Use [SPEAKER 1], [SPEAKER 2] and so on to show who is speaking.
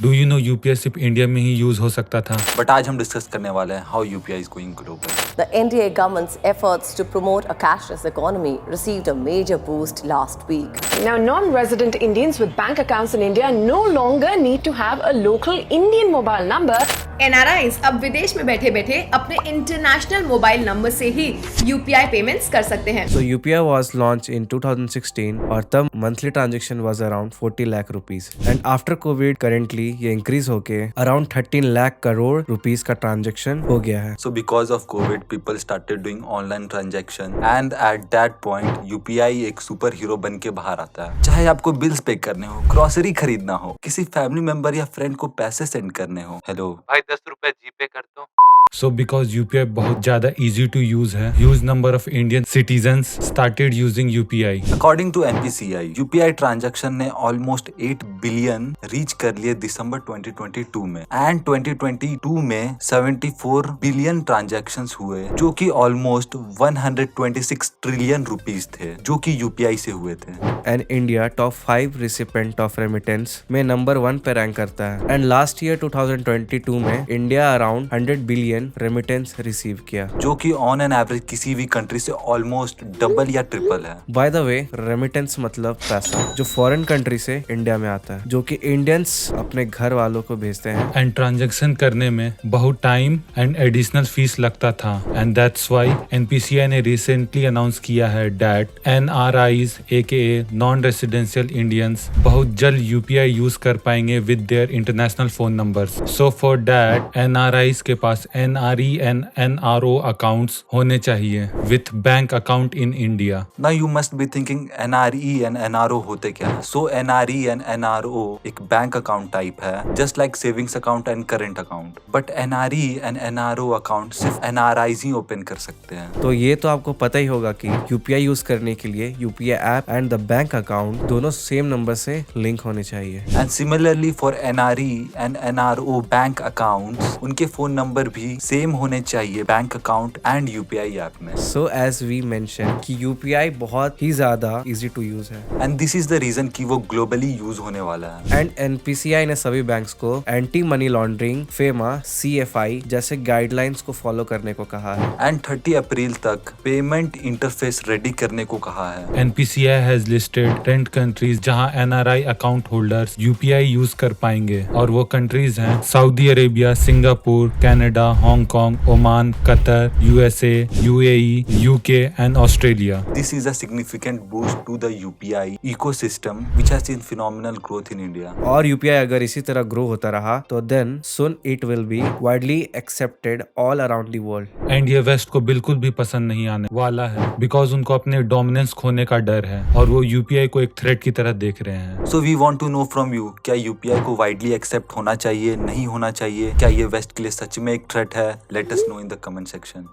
[SPEAKER 1] Do you know UPI सिर्फ India में ही use हो सकता था?
[SPEAKER 2] बट आज हम डिस्कस करने वाले हैं how UPI is going global.
[SPEAKER 3] The NDA government's efforts to promote a cashless economy received a major boost last week.
[SPEAKER 4] Now, non-resident Indians with bank accounts in India no longer need to have a local Indian mobile number.
[SPEAKER 5] NRIs अब विदेश में बैठे बैठे अपने international mobile number से ही UPI payments कर सकते हैं।
[SPEAKER 6] So UPI was launched in 2016 और तब monthly transaction was around 40 lakh rupees and after COVID currently ये increase होके around 13 lakh करोड़ rupees का transaction हो गया है।
[SPEAKER 2] So because of COVID people started doing online transaction and at that point UPI एक super hero बन के बाहर आता है। चाहे आपको बिल्स पे करने हो, ग्रोसरी खरीदना हो, किसी फैमिली मेंबर या फ्रेंड को पैसे सेंड करने हो, हेलो भाई 10 रुपए जीपे कर दो।
[SPEAKER 1] So because UPI बहुत ज्यादा easy to use है, huge number of Indian citizens started using UPI.
[SPEAKER 2] According to NPCI, UPI transaction ने ऑलमोस्ट 8 बिलियन रीच कर लिए दिसंबर 2022 में एंड 2022 में 74 बिलियन ट्रांजैक्शंस हुए जो कि ऑलमोस्ट 126 ट्रिलियन रुपीस थे जो कि यूपीआई से हुए थे।
[SPEAKER 6] And India top 5 recipient of remittance में नंबर 1 पे रैंक करता है एंड लास्ट ईयर 2022 में India around 100 billion remittance receive किया
[SPEAKER 2] जो कि ऑन एन एवरेज किसी भी कंट्री से ऑलमोस्ट डबल या ट्रिपल है।
[SPEAKER 6] बाय द वे रेमिटेंस मतलब पैसा जो फॉरेन कंट्री से इंडिया में आता है जो कि इंडियंस अपने घर वालों को भेजते हैं
[SPEAKER 1] एंड ट्रांजैक्शन करने में बहुत टाइम एंड एडिशनल फीस लगता था एंड दैट्स व्हाई एनपीसीआई ने रिसेंटली अनाउंस किया है that NRIs एकेए non residential Indians बहुत जल्द यूपीआई यूज कर पाएंगे with their international phone numbers. So for that NRIs के पास एनआरई एंड एनआरओ अकाउंट्स होने चाहिए with bank account in India.
[SPEAKER 2] Now you must be thinking NRE and NRO होते क्या है? सो एनआरई एंड एनआरओ एक bank account type है just like savings account and current account, but NRE and NRO account सिर्फ NRIs ही open कर सकते हैं।
[SPEAKER 6] तो ये तो आपको पता ही होगा कि यूपीआई यूज करने के लिए UPI app and the bank account दोनों सेम नंबर से लिंक होने चाहिए
[SPEAKER 2] and similarly for NRE and NRO bank accounts उनके फोन नंबर भी सेम होने चाहिए bank account and UPI app में।
[SPEAKER 6] सो एज वी मेंशन कि यूपीआई बहुत ही ज्यादा इजी टू यूज है
[SPEAKER 2] and this is the reason कि वो ग्लोबली यूज होने वाला है।
[SPEAKER 6] एंड एनपीसीआई ने सभी बैंक्स को anti money laundering, FEMA, CFI जैसे गाइडलाइंस को फॉलो करने को कहा है
[SPEAKER 2] एंड 30 अप्रैल तक पेमेंट इंटरफेस रेडी करने को कहा है।
[SPEAKER 1] एनपीसीआई हैज लिस्टेड 10 कंट्रीज जहां NRI account holders UPI use कर पाएंगे और वो कंट्रीज हैं Saudi Arabia, Singapore, Canada, Hong Kong, Oman, Qatar, USA, UAE, UK and Australia.
[SPEAKER 2] This is a significant boost to the UPI ecosystem which has seen phenomenal growth in India.
[SPEAKER 6] और UPI अगर इसी तरह grow होता रहा तो then soon it will be widely accepted all around the world.
[SPEAKER 1] And ये waste को बिल्कुल भी पसंद नहीं आने वाला है बिकॉज उनको अपने डोमिनेंस खोने का डर है और वो यूपीआई को एक थ्रेट की तरह देख रहे हैं।
[SPEAKER 2] So we want to know from you, क्या UPI को widely accept होना चाहिए, नहीं होना चाहिए? क्या ये वेस्ट के लिए सच में एक थ्रेट है? Let us know in the comment section.